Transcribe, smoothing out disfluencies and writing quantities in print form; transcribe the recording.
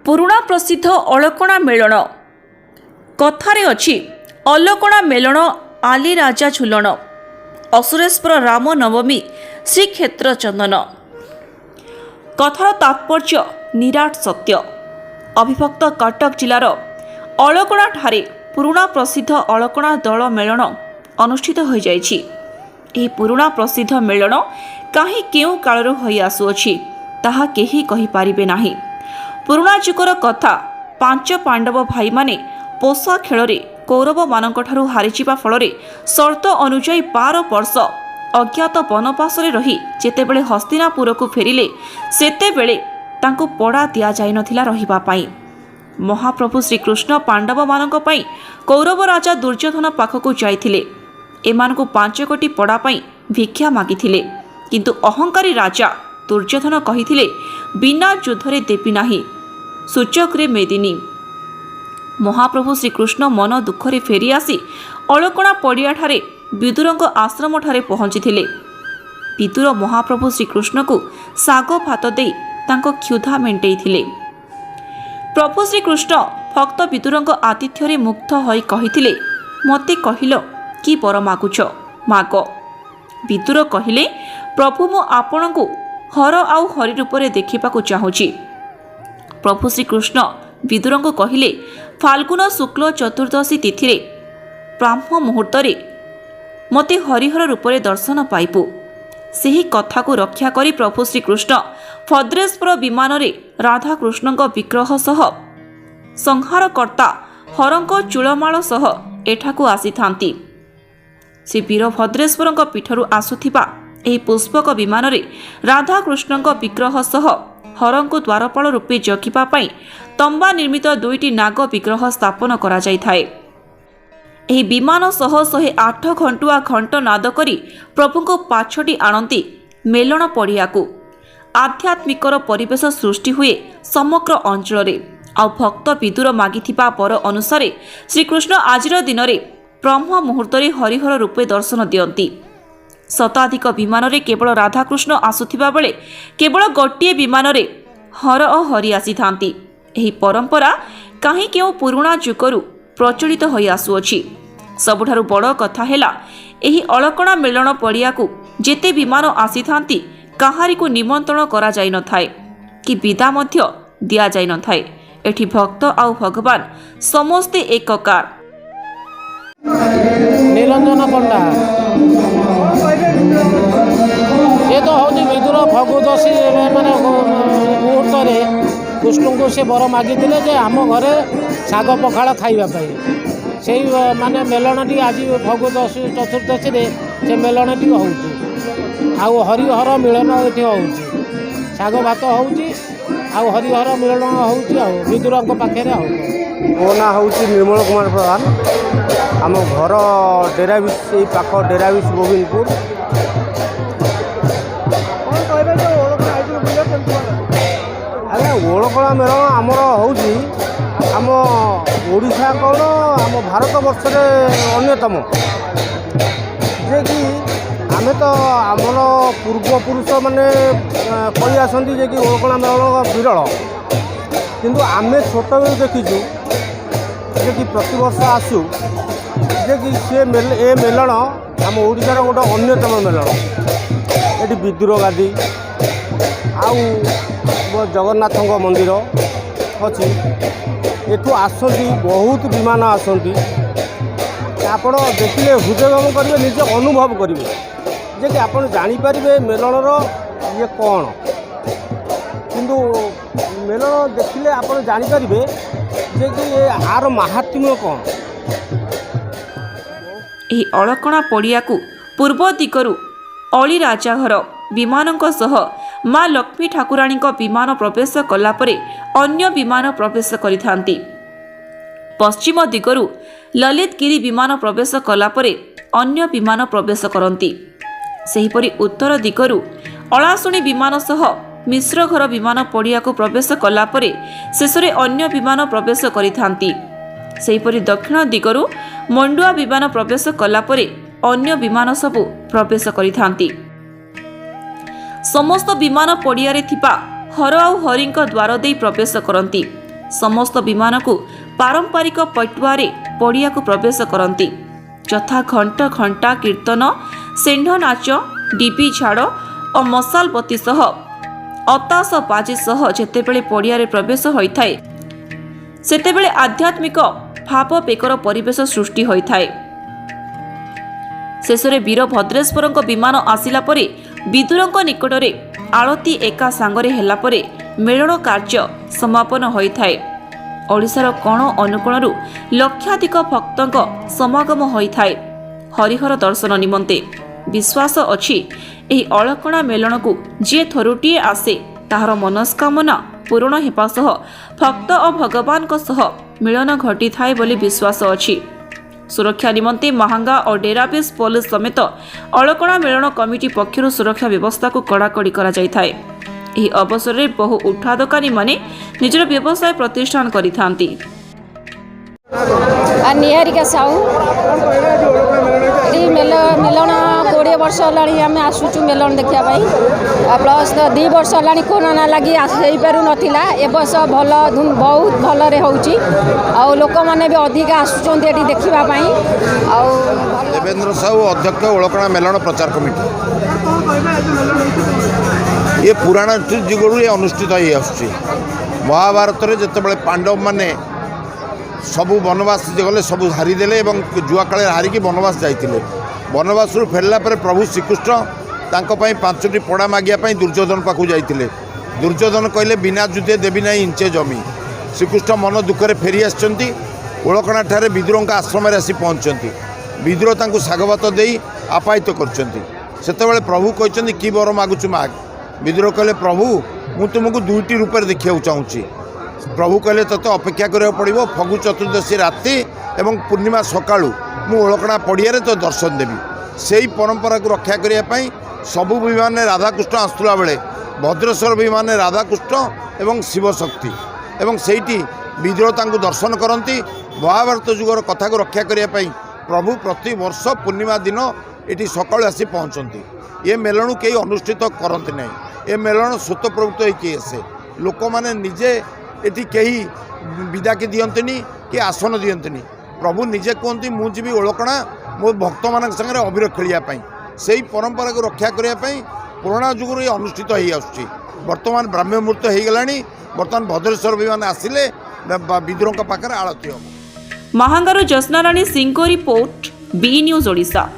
ପୁରୁଣା ପ୍ରସିଦ୍ଧ ଅଳକଣା ମେଳଣ। କଥାରେ ଅଛି, ଅଲକଣା ମେଳଣ ଆଲି ରାଜା ଝୁଲଣ, ଅସୁରେଶ୍ୱର ରାମ ନବମୀ ଶ୍ରୀକ୍ଷେତ୍ର ଚନ୍ଦନ। କଥାର ତାତ୍ପର୍ଯ୍ୟ ନିରାଟ ସତ୍ୟ। ଅବିଭକ୍ତ କଟକ ଜିଲ୍ଲାର ଅଳକଣାଠାରେ ପୁରୁଣା ପ୍ରସିଦ୍ଧ ଅଳକଣା ଦୋଳ ମେଳଣ ଅନୁଷ୍ଠିତ ହୋଇଯାଇଛି। ଏହି ପୁରୁଣା ପ୍ରସିଦ୍ଧ ମେଳଣ କାହିଁ କେଉଁ କାଳରୁ ହୋଇ ଆସୁଅଛି ତାହା କେହି କହିପାରିବେ ନାହିଁ। ପୁରୁଣା ଯୁଗର କଥା, ପାଞ୍ଚ ପାଣ୍ଡବ ଭାଇମାନେ ପୋଷା ଖେଳରେ କୌରବମାନଙ୍କଠାରୁ ହାରିଯିବା ଫଳରେ ସର୍ତ୍ତ ଅନୁଯାୟୀ 12 ବର୍ଷ ଅଜ୍ଞାତ ବନବାସରେ ରହି ଯେତେବେଳେ ହସ୍ତିନାପୁରକୁ ଫେରିଲେ, ସେତେବେଳେ ତାଙ୍କୁ ପଡ଼ା ଦିଆଯାଇନଥିଲା ରହିବା ପାଇଁ। ମହାପ୍ରଭୁ ଶ୍ରୀକୃଷ୍ଣ ପାଣ୍ଡବମାନଙ୍କ ପାଇଁ କୌରବ ରାଜା ଦୁର୍ଯ୍ୟୋଧନ ପାଖକୁ ଯାଇଥିଲେ। ଏମାନଙ୍କୁ 5 କୋଟି ପଡ଼ା ପାଇଁ ଭିକ୍ଷା ମାଗିଥିଲେ। କିନ୍ତୁ ଅହଙ୍କାରୀ ରାଜା ଦୁର୍ଯ୍ୟୋଧନ କହିଥିଲେ, ବିନା ଯୁଦ୍ଧରେ ଦେବି ନାହିଁ, ସୂଚକରେ ମେଦିନୀ। ମହାପ୍ରଭୁ ଶ୍ରୀକୃଷ୍ଣ ମନ ଦୁଃଖରେ ଫେରିଆସି ଅଳକଣା ପଡ଼ିଆଠାରେ ବିଦୁରଙ୍କ ଆଶ୍ରମଠାରେ ପହଞ୍ଚିଥିଲେ। ବିଦୁର ମହାପ୍ରଭୁ ଶ୍ରୀକୃଷ୍ଣଙ୍କୁ ଶାଗ ଭାତ ଦେଇ ତାଙ୍କ କ୍ଷୁଧା ମେଣ୍ଟେଇଥିଲେ। ପ୍ରଭୁ ଶ୍ରୀକୃଷ୍ଣ ଭକ୍ତ ବିଦୁରଙ୍କ ଆତିଥ୍ୟରେ ମୁଗ୍ଧ ହୋଇ କହିଥିଲେ, ମୋତେ କହିଲ କି ବର ମାଗୁଛ, ମାଗ। ବିଦୁର କହିଲେ, ପ୍ରଭୁ, ମୁଁ ଆପଣଙ୍କୁ ହର ଆଉ ହରି ରୂପରେ ଦେଖିବାକୁ ଚାହୁଁଛି। ପ୍ରଭୁ ଶ୍ରୀକୃଷ୍ଣ ବିଦୁରଙ୍କୁ କହିଲେ, ଫାଲ୍ଗୁନ ଶୁକ୍ଳ ଚତୁର୍ଦ୍ଦଶୀ ତିଥିରେ ବ୍ରାହ୍ମ ମୁହୂର୍ତ୍ତରେ ମୋତେ ହରିହର ରୂପରେ ଦର୍ଶନ ପାଇବୁ। ସେହି କଥାକୁ ରକ୍ଷା କରି ପ୍ରଭୁ ଶ୍ରୀକୃଷ୍ଣ ଭଦ୍ରେଶ୍ୱର ବିମାନରେ ରାଧାକୃଷ୍ଣଙ୍କ ବିଗ୍ରହ ସହ ସଂହାରକର୍ତ୍ତା ହରଙ୍କ ଚୂଳମାଳ ସହ ଏଠାକୁ ଆସିଥାନ୍ତି। ଶ୍ରୀ ବୀରଭଦ୍ରେଶ୍ୱରଙ୍କ ପୀଠରୁ ଆସୁଥିବା ଏହି ପୁଷ୍ପକ ବିମାନରେ ରାଧାକୃଷ୍ଣଙ୍କ ବିଗ୍ରହ ସହ ହରଙ୍କୁ ଦ୍ୱାରପାଳ ରୂପେ ଜଗିବା ପାଇଁ ତମ୍ବା ନିର୍ମିତ 2ଟି ନାଗ ବିଗ୍ରହ ସ୍ଥାପନ କରାଯାଇଥାଏ। ଏହି ବିମାନ ଶହ 108 ଘଣ୍ଟୁଆ ଘଣ୍ଟ ନାଦ କରି ପ୍ରଭୁଙ୍କୁ ପାଛୋଟି ଆଣନ୍ତି ମେଲଣ ପଡ଼ିଆକୁ। ଆଧ୍ୟାତ୍ମିକର ପରିବେଶ ସୃଷ୍ଟି ହୁଏ ସମଗ୍ର ଅଞ୍ଚଳରେ। ଆଉ ଭକ୍ତ ବିଦୁର ମାଗିଥିବା ବର ଅନୁସାରେ ଶ୍ରୀକୃଷ୍ଣ ଆଜିର ଦିନରେ ବ୍ରହ୍ମ ମୁହୂର୍ତ୍ତରେ ହରିହର ରୂପେ ଦର୍ଶନ ଦିଅନ୍ତି। ଶତାଧିକ ବିମାନରେ କେବଳ ରାଧାକୃଷ୍ଣ ଆସୁଥିବା ବେଳେ କେବଳ ଗୋଟିଏ ବିମାନରେ ହର ଓ ହରି ଆସିଥାନ୍ତି। ଏହି ପରମ୍ପରା କାହିଁ କେଉଁ ପୁରୁଣା ଯୁଗରୁ ପ୍ରଚଳିତ ହୋଇ ଆସୁଅଛି। ସବୁଠାରୁ ବଡ଼ କଥା ହେଲା, ଏହି ଅଳକଣା ମେଳଣ ପଡ଼ିଆକୁ ଯେତେ ବିମାନ ଆସିଥାନ୍ତି, କାହାରିକୁ ନିମନ୍ତ୍ରଣ କରାଯାଇନଥାଏ କି ବିଦା ମଧ୍ୟ ଦିଆଯାଇନଥାଏ। ଏଠି ଭକ୍ତ ଆଉ ଭଗବାନ ସମସ୍ତେ ଏକକାର। ନିରଞ୍ଜନ ପଣ୍ଡା ଏ ତ ହେଉଛି ବିଦୁର ଫଗୁଦଶୀ ମାନେ ମୁହୂର୍ତ୍ତରେ କୃଷ୍ଣଙ୍କୁ ସେ ବର ମାଗିଥିଲେ ଯେ ଆମ ଘରେ ଶାଗ ପଖାଳ ଖାଇବା ପାଇଁ। ସେଇ ମାନେ ମେଲଣଟି ଆଜି ଫଗୁଦଶୀ ଚତୁର୍ଦ୍ଦଶୀରେ ସେ ମେଲଣଟି ହେଉଛି। ଆଉ ହରିହର ମିଳନ ଏଠି ହେଉଛି, ଶାଗ ଭାତ ହେଉଛି, ଆଉ ହରିହର ମିଳନ ହେଉଛି ଆଉ ବିଦୁରଙ୍କ ପାଖରେ ଆଉ। ମୋ ନାଁ ହେଉଛି ନିର୍ମଳ କୁମାର ପ୍ରଧାନ। ଆମ ଘର ଡେରାବିଶ, ଏଇ ପାଖ ଡେରାବିଶ ଗୋବିନ୍ଦପୁର। ଆଜ୍ଞା, ଓଳକଣା ମେଳଣ ଆମର ହେଉଛି ଆମ ଓଡ଼ିଶା କ'ଣ ଆମ ଭାରତ ବର୍ଷରେ ଅନ୍ୟତମ। ଯେ କି ଆମେ ତ ଆମର ପୂର୍ବପୁରୁଷମାନେ କହି ଆସନ୍ତି ଯେ କି ଓଳକଣା ମେଳଣ ବିରଳ, କିନ୍ତୁ ଆମେ ଛୋଟବେଳୁ ଦେଖିଛୁ ଯେ କି ପ୍ରତିବର୍ଷ ଆସୁ ଯେ କି ଏ ମେଲଣ ଆମ ଓଡ଼ିଶାର ଗୋଟେ ଅନ୍ୟତମ ମେଲଣ। ଏଠି ବିଦୁର ଗାଦି ଆଉ ଜଗନ୍ନାଥଙ୍କ ମନ୍ଦିର ଅଛି। ଏଠୁ ଆସନ୍ତି ବହୁତ ବିମାନ ଆସନ୍ତି। ଆପଣ ଦେଖିଲେ ହୃଦୟଙ୍ଗମ କରିବେ, ନିଜେ ଅନୁଭବ କରିବେ ଯେ କି ଆପଣ ଜାଣିପାରିବେ ମେଲଣର ଇଏ କ'ଣ। କିନ୍ତୁ ମେଲଣ ଦେଖିଲେ ଆପଣ ଜାଣିପାରିବେ ଯେ କି ଆର ମାହାତ୍ମ୍ୟ କ'ଣ। ଏହି ଅଳକଣା ପଡ଼ିଆକୁ ପୂର୍ବ ଦିଗରୁ ଅଳି ରାଜାଘର ବିମାନଙ୍କ ସହ ମା ଲକ୍ଷ୍ମୀ ଠାକୁରାଣୀଙ୍କ ବିମାନ ପ୍ରବେଶ କଲାପରେ ଅନ୍ୟ ବିମାନ ପ୍ରବେଶ କରିଥାନ୍ତି। ପଶ୍ଚିମ ଦିଗରୁ ଲଳିତଗିରି ବିମାନ ପ୍ରବେଶ କଲାପରେ ଅନ୍ୟ ବିମାନ ପ୍ରବେଶ କରନ୍ତି। ସେହିପରି ଉତ୍ତର ଦିଗରୁ ଅଳାଶୁଣୀ ବିମାନ ସହ ମିଶ୍ରଘର ବିମାନ ପଡ଼ିଆକୁ ପ୍ରବେଶ କଲାପରେ ଶେଷରେ ଅନ୍ୟ ବିମାନ ପ୍ରବେଶ କରିଥାନ୍ତି। ସେହିପରି ଦକ୍ଷିଣ ଦିଗରୁ ମଣ୍ଡୁଆ ବିମାନ ପ୍ରବେଶ କଲାପରେ ଅନ୍ୟ ବିମାନ ସବୁ ପ୍ରବେଶ କରିଥାନ୍ତି। ସମସ୍ତ ବିମାନ ପଡ଼ିଆରେ ଥିବା ହର ଆଉ ହରିଙ୍କ ଦ୍ୱାର ଦେଇ ପ୍ରବେଶ କରନ୍ତି। समस्त विमान को पारंपरिक पटुआरे पड़िया को प्रवेश करती यथा घंट घंटा कीर्तन सेंढ नाच डिबी झाड़ और मशाल बत्ती सह अताश बाजी सह जेतेबेले पड़िया प्रवेश होता है सेतेबेले आध्यात्मिक भाव बेकर परिवेश सृष्टि होता है। शेष में वीरभद्रेश्वर विमान आसिला परे विदुर निकट में आलती एका सांगरे हेला परे मेलन कार्य समापन होता है। ओडिशार कोण अनुकोणरू लक्षाधिक भक्तों समागम होता है हरिहर दर्शन निमंते। विश्वास अछि एही अलकणा मेलन को जे थरुटिए आसे ताहार मनस्कामना पूरण हेबा सह भक्त और भगवान को सह मिलन घटी थाए बोली विश्वास अछि। सुरक्षा निमंते महांगा और डेराबेस पुलिस समेत अलकणा मेलन कमिटी पक्षर सुरक्षा व्यवस्था को कड़ाकड़ी करा जाय थाए। एही अवसर में बहु उठा दोकानी माने निजर व्यवसाय प्रतिष्ठान करिथांती। निहारिका साहू मेलन 20 वर्ष आम आसुचु मेलन देखापी प्लस 2 वर्ष है कोरोना लगी पार नाला ए वर्ष भल बहुत भलरे हो लोक मैंने भी अधिक आसुँच देखापी। देवेंद्र साहू अध्यक्ष ओलकणा मेलन प्रचार कमिटी ये पुराण जुगरू ये अनुष्ठित हो महाभारत में जिते पांडव माने सबु वनवास गले सबू हारिदेले जुआ काले हारिकी वनवास जाते वनवास फेरला प्रभु श्रीकृष्ण तांको पई 5टी पड़ा मागिया दुर्योधन पाखु जाइतिले। दुर्योधन कहले बिना युद्धे देवी ना इंचे जमी। श्रीकृष्ण मन दुखरे फेरी आसचंती ओलकणा ठारे विदुर आश्रम आसी पहुँचती विदुर तांको सागवत दे आपायित करचंती। सेतेबेले प्रभु कहचंती कि वर मागुचु माग। विदुर कहले प्रभु मु तुमको 2टी रूप देखा चाहूँगी। प्रभु कहले तते अपेक्षा करा पड़ो फगु चतुर्दशी राति एवं पूर्णिमा सकाळु मु ओलकणा पड़िया तो दर्शन देवी। से परंपरा को रक्षा करने सबु विमान राधाकृष्ण आसुला बेले भद्रेश्वर विमान राधाकृष्ण एवं शिवशक्ति एवं सेठी विद्रोह तांको दर्शन करती। महाभारत जुगर कथा को रक्षा करने प्रभु प्रति वर्ष पूर्णिमा दिन ये सकाळु आसी पहुँचती। ये मेलन कई अनुष्ठित करती ना। ये मेलन स्वतःप्रवृत्त होइए आसे लोक मैंने निजे ये कहीं विदा के दियंतनी कि आसन दियंतनी। प्रभु निजे कहते मुझे ओलकणा मो भक्त मान संगे अबीर खेलियापाई से परंपरा को रक्षा करने पुराणा जुगर ये अनुष्ठित हो आसुची। बर्तमान ब्राह्म्य मुहूर्त हो गला बर्तमान भद्रेश्वर विमान आसिले विद्रोह पाखे आलती हम। महांगारू जस्ना राणी सिंह को रिपोर्ट बी न्यूज ओडिशा।